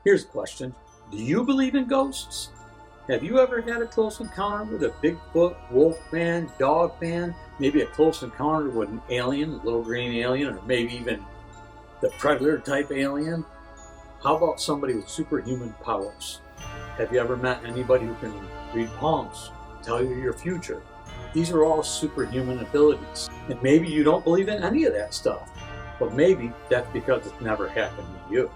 Here's a question. Do you believe in ghosts? Have you ever had a close encounter with a Bigfoot, wolfman, dogman, maybe a close encounter with an alien, a little green alien, or maybe even the predator type alien? How about somebody with superhuman powers? Have you ever met anybody who can read palms, tell you your future? These are all superhuman abilities. And maybe you don't believe in any of that stuff, but maybe that's because it's never happened to you.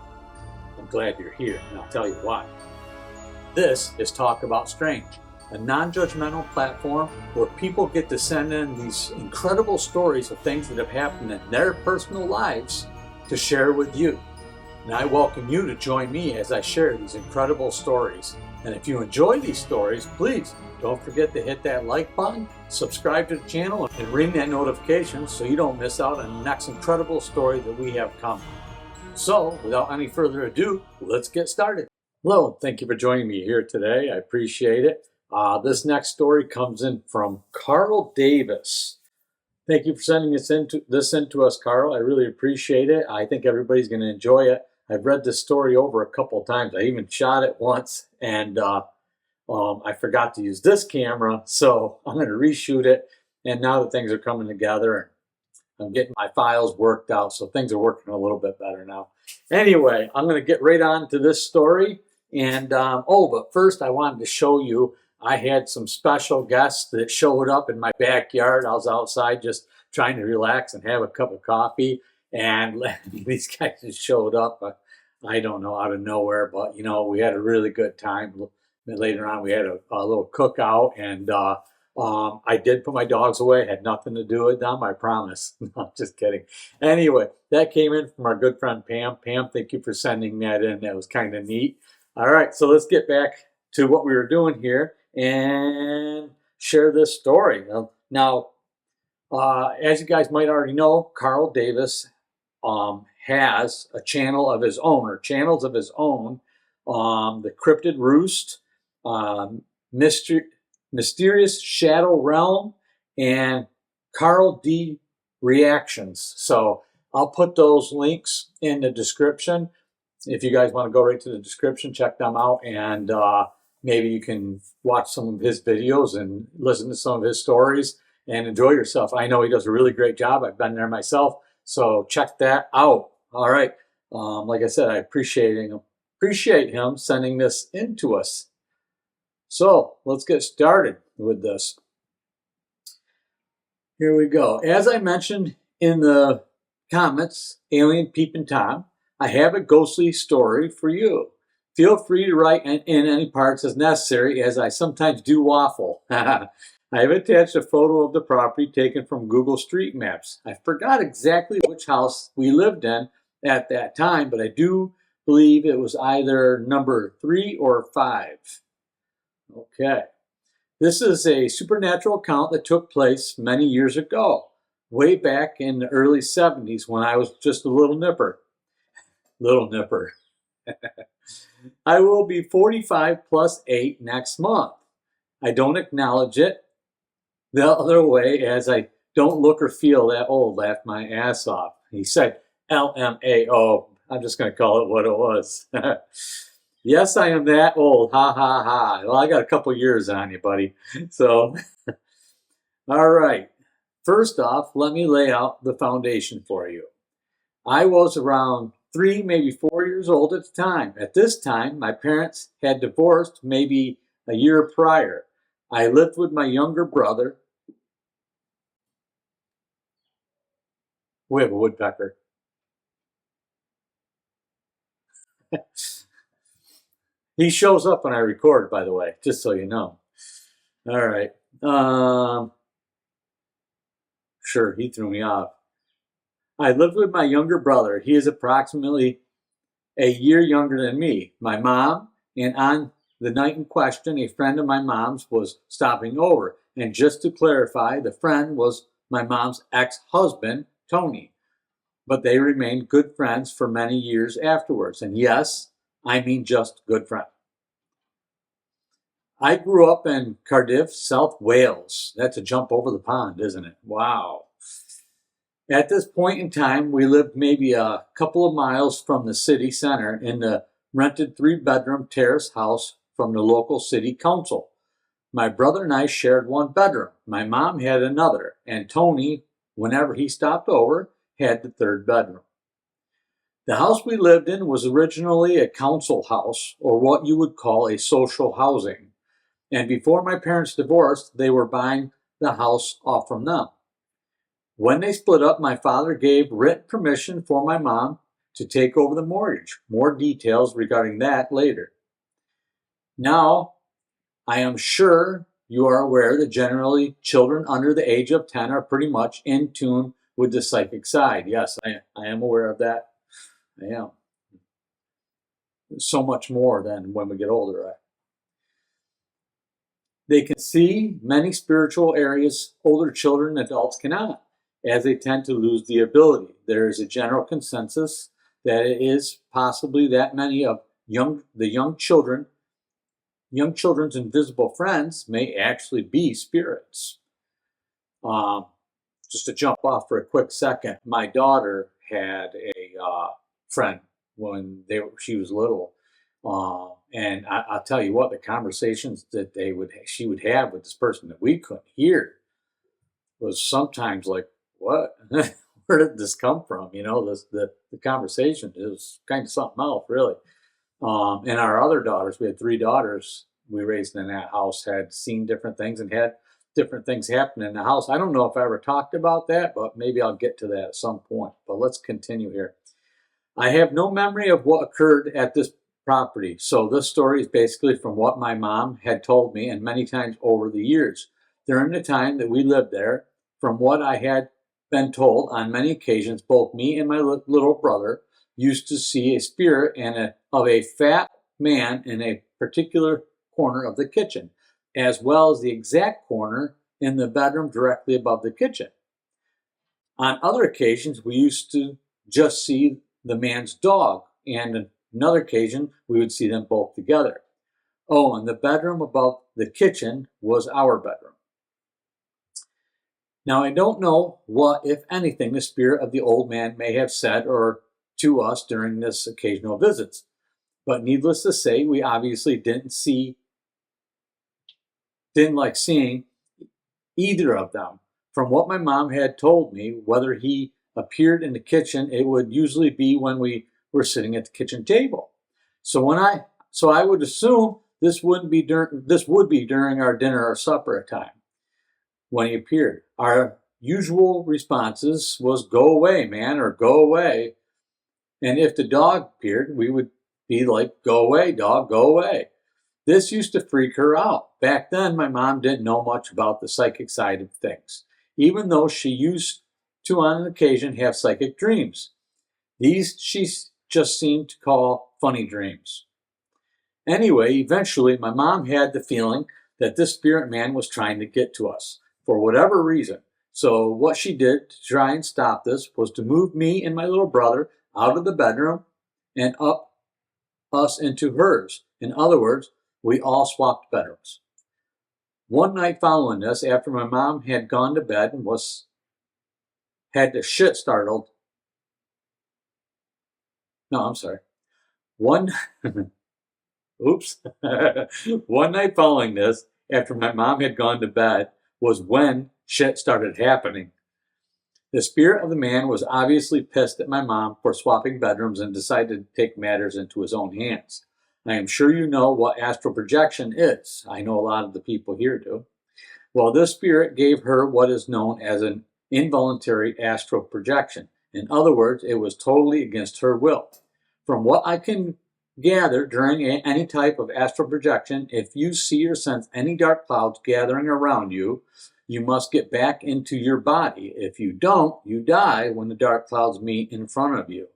I'm glad you're here, and I'll tell you why. This is Talk About Strange, a non-judgmental platform where people get to send in these incredible stories of things that have happened in their personal lives to share with you. And I welcome you to join me as I share these incredible stories. And if you enjoy these stories, please don't forget to hit that like button, subscribe to the channel, and ring that notification so you don't miss out on the next incredible story that we have coming. So, without any further ado, let's get started. Hello, thank you for joining me here today. I appreciate it. This next story comes in from Carl Davis. Thank you for sending this in to us, Carl. I really appreciate it. I think everybody's going to enjoy it. I've read this story over a couple of times. I even shot it once, and I forgot to use this camera, so I'm going to reshoot it. And now that things are coming together, I'm getting my files worked out, so things are working a little bit better now. Anyway, I'm going to get right on to this story. And, but first I wanted to show you, I had some special guests that showed up in my backyard. I was outside just trying to relax and have a cup of coffee. And these guys just showed up, I don't know, out of nowhere. But, you know, we had a really good time. Later on, we had a little cookout, and I did put my dogs away. It had nothing to do with them, I promise. No, I'm just kidding. Anyway, that came in from our good friend Pam. Pam, thank you for sending that in. That was kind of neat. All right, so let's get back to what we were doing here and share this story. Now, as you guys might already know, Carl Davis has a channel of his own, or channels of his own, The Cryptid Roost, Mysterious Shadow Realm, and Carl D Reactions. So I'll put those links in the description. If you guys want to go right to the description, check them out, and maybe you can watch some of his videos and listen to some of his stories and enjoy yourself. I know he does a really great job. I've been there myself, so check that out. All right. Like I said, I appreciate him sending this in to us. So let's get started with this. Here we go. As I mentioned in the comments, Alien Peepin' Tom, I have a ghostly story for you. Feel free to write in any parts as necessary, as I sometimes do waffle. I have attached a photo of the property taken from Google Street Maps. I forgot exactly which house we lived in at that time, but I do believe it was either number 3 or 5. Okay. This is a supernatural account that took place many years ago, way back in the early 70s when I was just a little nipper. I will be 45 plus 8 next month. I don't acknowledge it the other way, as I don't look or feel that old. Laughed my ass off. He said LMAO. I'm just going to call it what it was. Yes, I am that old. Ha, ha, ha. Well, I got a couple years on you, buddy. So, all right. First off, let me lay out the foundation for you. I was around 3, maybe 4 years old at the time. At this time, my parents had divorced maybe a year prior. I lived with my younger brother. We have a woodpecker. He shows up when I record, by the way, just so you know. All right. Sure, he threw me off. I lived with my younger brother. He is approximately a year younger than me. My mom, and on the night in question, a friend of my mom's was stopping over. And just to clarify, the friend was my mom's ex-husband, Tony. But they remained good friends for many years afterwards. And yes, I mean just good friend. I grew up in Cardiff, South Wales. That's a jump over the pond, isn't it? Wow. At this point in time, we lived maybe a couple of miles from the city center in the rented 3-bedroom terrace house from the local city council. My brother and I shared one bedroom. My mom had another, and Tony, whenever he stopped over, had the 3rd bedroom. The house we lived in was originally a council house, or what you would call a social housing. And before my parents divorced, they were buying the house off from them. When they split up, my father gave written permission for my mom to take over the mortgage. More details regarding that later. Now, I am sure you are aware that generally children under the age of 10 are pretty much in tune with the psychic side. Yes, I am aware of that. I am. So much more than when we get older. Right? They can see many spiritual areas older children and adults cannot, as they tend to lose the ability. There is a general consensus that it is possibly that many of young children's invisible friends may actually be spirits. Just to jump off for a quick second, my daughter had a friend when she was little, and I'll tell you what, the conversations that she would have with this person that we couldn't hear was sometimes like, what? Where did this come from? You know, the conversation is kind of something else, really. And our other daughters, we had 3 daughters we raised in that house, had seen different things and had different things happen in the house. I don't know if I ever talked about that, but maybe I'll get to that at some point. But let's continue here. I have no memory of what occurred at this property, so this story is basically from what my mom had told me and many times over the years. During the time that we lived there, from what I had been told on many occasions, both me and my little brother used to see a spirit of a fat man in a particular corner of the kitchen, as well as the exact corner in the bedroom directly above the kitchen. On other occasions, we used to just see the man's dog, and another occasion, we would see them both together. Oh, and the bedroom above the kitchen was our bedroom. Now, I don't know what, if anything, the spirit of the old man may have said or to us during this occasional visits, but needless to say, we obviously didn't like seeing either of them. From what my mom had told me, whether he appeared in the kitchen, it would usually be when we were sitting at the kitchen table. So I would assume this would be during our dinner or supper time when he appeared. Our usual responses was "Go away, man," or "Go away." And if the dog appeared, we would be like, "Go away, dog, go away." This used to freak her out. Back then, my mom didn't know much about the psychic side of things, even though she used to on occasion have psychic dreams. These she just seemed to call funny dreams. Anyway, eventually my mom had the feeling that this spirit man was trying to get to us for whatever reason. So what she did to try and stop this was to move me and my little brother out of the bedroom and up us into hers. In other words, we all swapped bedrooms. One night following this, after my mom had gone to bed and had the shit startled. No, I'm sorry. Oops. One night following this, after my mom had gone to bed, was when shit started happening. The spirit of the man was obviously pissed at my mom for swapping bedrooms and decided to take matters into his own hands. I am sure you know what astral projection is. I know a lot of the people here do. Well, this spirit gave her what is known as an involuntary astral projection. In other words, it was totally against her will. From what I can gather during any type of astral projection, if you see or sense any dark clouds gathering around you, you must get back into your body. If you don't, you die when the dark clouds meet in front of you.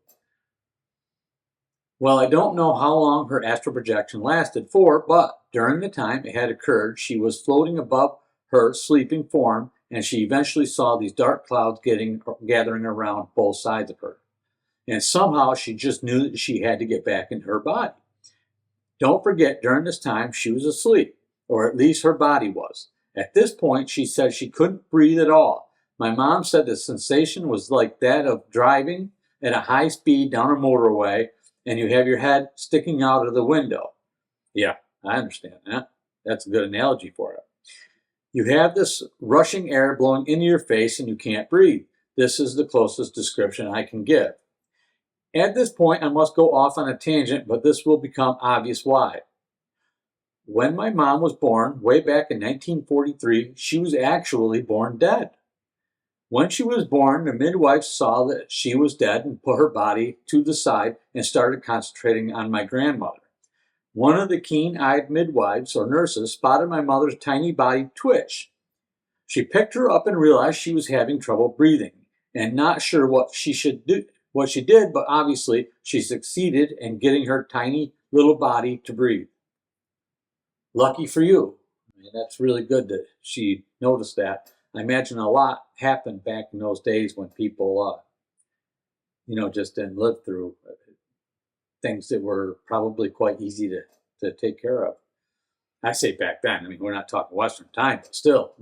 Well, I don't know how long her astral projection lasted for, but during the time it had occurred, she was floating above her sleeping form, and she eventually saw these dark clouds gathering around both sides of her. And somehow she just knew that she had to get back into her body. Don't forget, during this time, she was asleep, or at least her body was. At this point, she said she couldn't breathe at all. My mom said the sensation was like that of driving at a high speed down a motorway and you have your head sticking out of the window. Yeah, I understand that. That's a good analogy for it. You have this rushing air blowing into your face and you can't breathe. This is the closest description I can give. At this point, I must go off on a tangent, but this will become obvious why. When my mom was born, way back in 1943, she was actually born dead. When she was born, the midwife saw that she was dead and put her body to the side and started concentrating on my grandmother. One of the keen-eyed midwives or nurses spotted my mother's tiny body twitch. She picked her up and realized she was having trouble breathing and not sure what she did, but obviously she succeeded in getting her tiny little body to breathe. Lucky for you. I mean, that's really good that she noticed that. I imagine a lot happened back in those days when people, just didn't live through things that were probably quite easy to take care of. I say back then. I mean, we're not talking Western time, but still,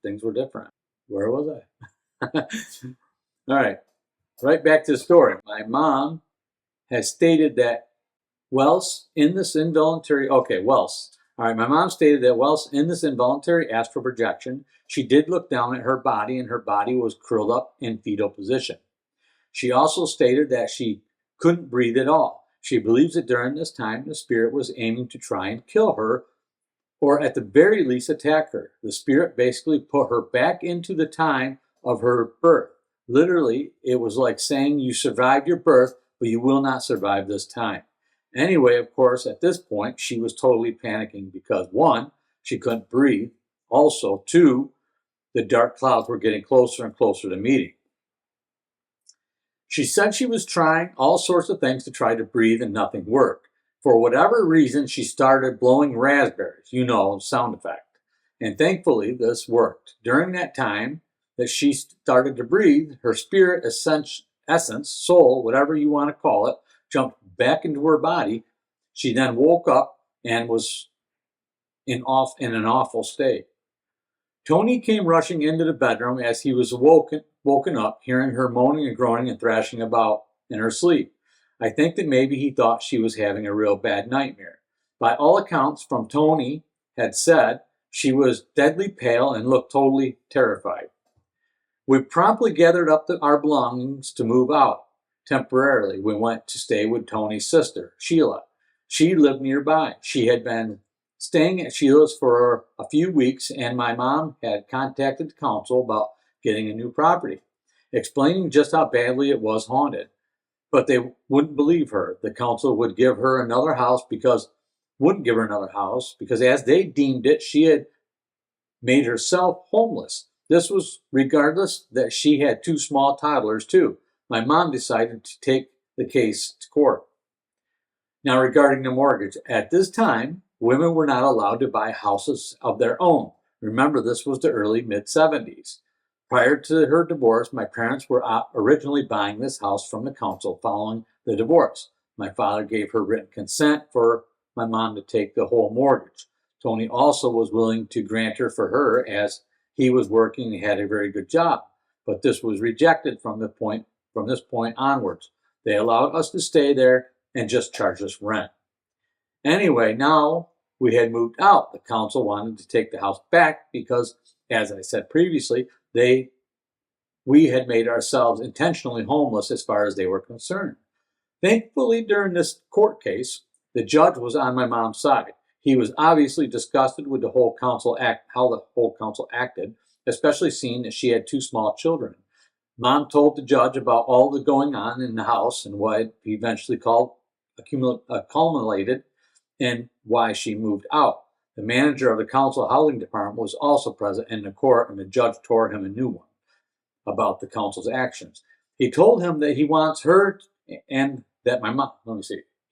things were different. Where was I? All right. Right back to the story. My mom has stated that whilst in this involuntary, whilst. All right, my mom stated that whilst in this involuntary astral projection, she did look down at her body and her body was curled up in fetal position. She also stated that she couldn't breathe at all. She believes that during this time, the spirit was aiming to try and kill her or at the very least attack her. The spirit basically put her back into the time of her birth. Literally, it was like saying you survived your birth, but you will not survive this time. Anyway, of course, at this point, she was totally panicking because, one, she couldn't breathe. Also, two, the dark clouds were getting closer and closer to meeting. She said she was trying all sorts of things to try to breathe and nothing worked. For whatever reason, she started blowing raspberries, sound effect. And thankfully, this worked. During that time that she started to breathe, her spirit, essence, soul, whatever you want to call it, jumped back into her body. She then woke up and was in an awful state. Tony came rushing into the bedroom as he was woken up, hearing her moaning and groaning and thrashing about in her sleep. I think that maybe he thought she was having a real bad nightmare. By all accounts, from Tony had said, she was deadly pale and looked totally terrified. We promptly gathered up our belongings to move out. Temporarily, we went to stay with Tony's sister, Sheila. She lived nearby. She had been staying at Sheila's for a few weeks, and my mom had contacted the council about getting a new property, explaining just how badly it was haunted. But they wouldn't believe her. The council wouldn't give her another house because as they deemed it, she had made herself homeless. This was regardless that she had two small toddlers too. My mom decided to take the case to court. Now, regarding the mortgage, at this time, women were not allowed to buy houses of their own. Remember, this was the early mid-70s. Prior to her divorce, my parents were originally buying this house from the council following the divorce. My father gave her written consent for my mom to take the whole mortgage. Tony also was willing to grant her for her as he was working and had a very good job. But this was rejected from this point onwards. They allowed us to stay there and just charged us rent. Anyway, now we had moved out. The council wanted to take the house back because, as I said previously, we had made ourselves intentionally homeless as far as they were concerned. Thankfully, during this court case, the judge was on my mom's side. He was obviously disgusted with how the whole council acted, especially seeing that she had two small children. Mom told the judge about all the going on in the house and what he eventually culminated in why she moved out. The manager of the council housing department was also present in the court, and the judge tore him a new one about the council's actions. He told him that he wants her and that my mom,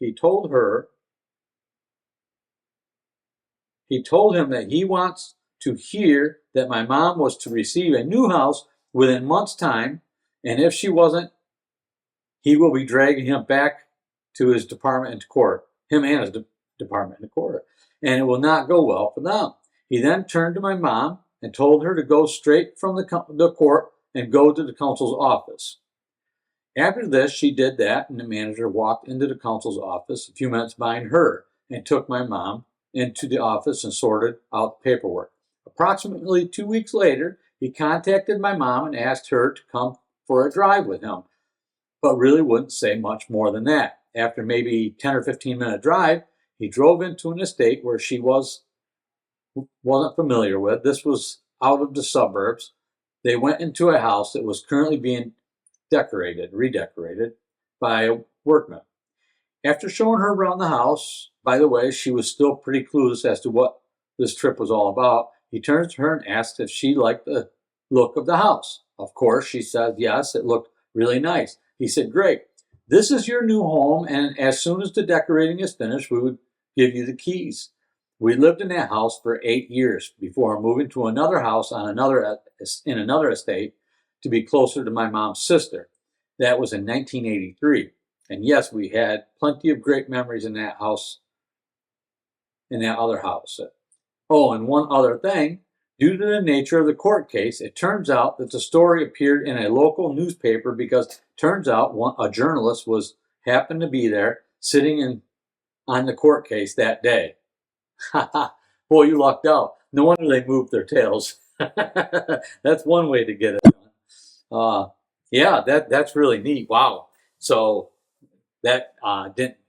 He told him that he wants to hear that my mom was to receive a new house within months' time, and if she wasn't, he will be dragging him back to his department into court, him and his department into court, and it will not go well for them. He then turned to my mom and told her to go straight from the court and go to the council's office. After this, she did that, and the manager walked into the counsel's office a few minutes behind her and took my mom into the office and sorted out the paperwork. Approximately 2 weeks later, he contacted my mom and asked her to come for a drive with him, but really wouldn't say much more than that. After maybe 10 or 15-minute drive, he drove into an estate where she wasn't familiar with. This was out of the suburbs. They went into a house that was currently being redecorated by a workman. After showing her around the house, by the way, she was still pretty clueless as to what this trip was all about. He turns to her and asks if she liked the look of the house. Of course, she said yes, it looked really nice. He said, "Great. This is your new home, and as soon as the decorating is finished, we would give you the keys." We lived in that house for 8 years before moving to another house in another estate to be closer to my mom's sister. That was in 1983. And yes, we had plenty of great memories in that house, in that other house. Oh, and one other thing. Due to the nature of the court case, it turns out that the story appeared in a local newspaper because it turns out a journalist happened to be there sitting on the court case that day. Ha ha. Boy, you lucked out. No wonder they moved their tails. That's one way to get it done. Yeah, that's really neat. Wow. So that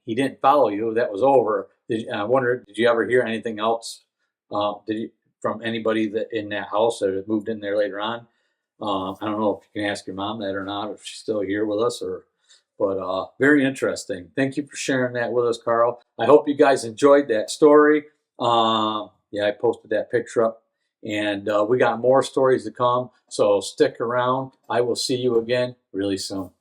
he didn't follow you. That was over. I wonder, did you ever hear anything else? From anybody that in that house that had moved in there later on? I don't know if you can ask your mom that or not, if she's still here with us, but very interesting. Thank you for sharing that with us, Carl. I hope you guys enjoyed that story. Yeah, I posted that picture up, and we got more stories to come. So stick around. I will see you again really soon.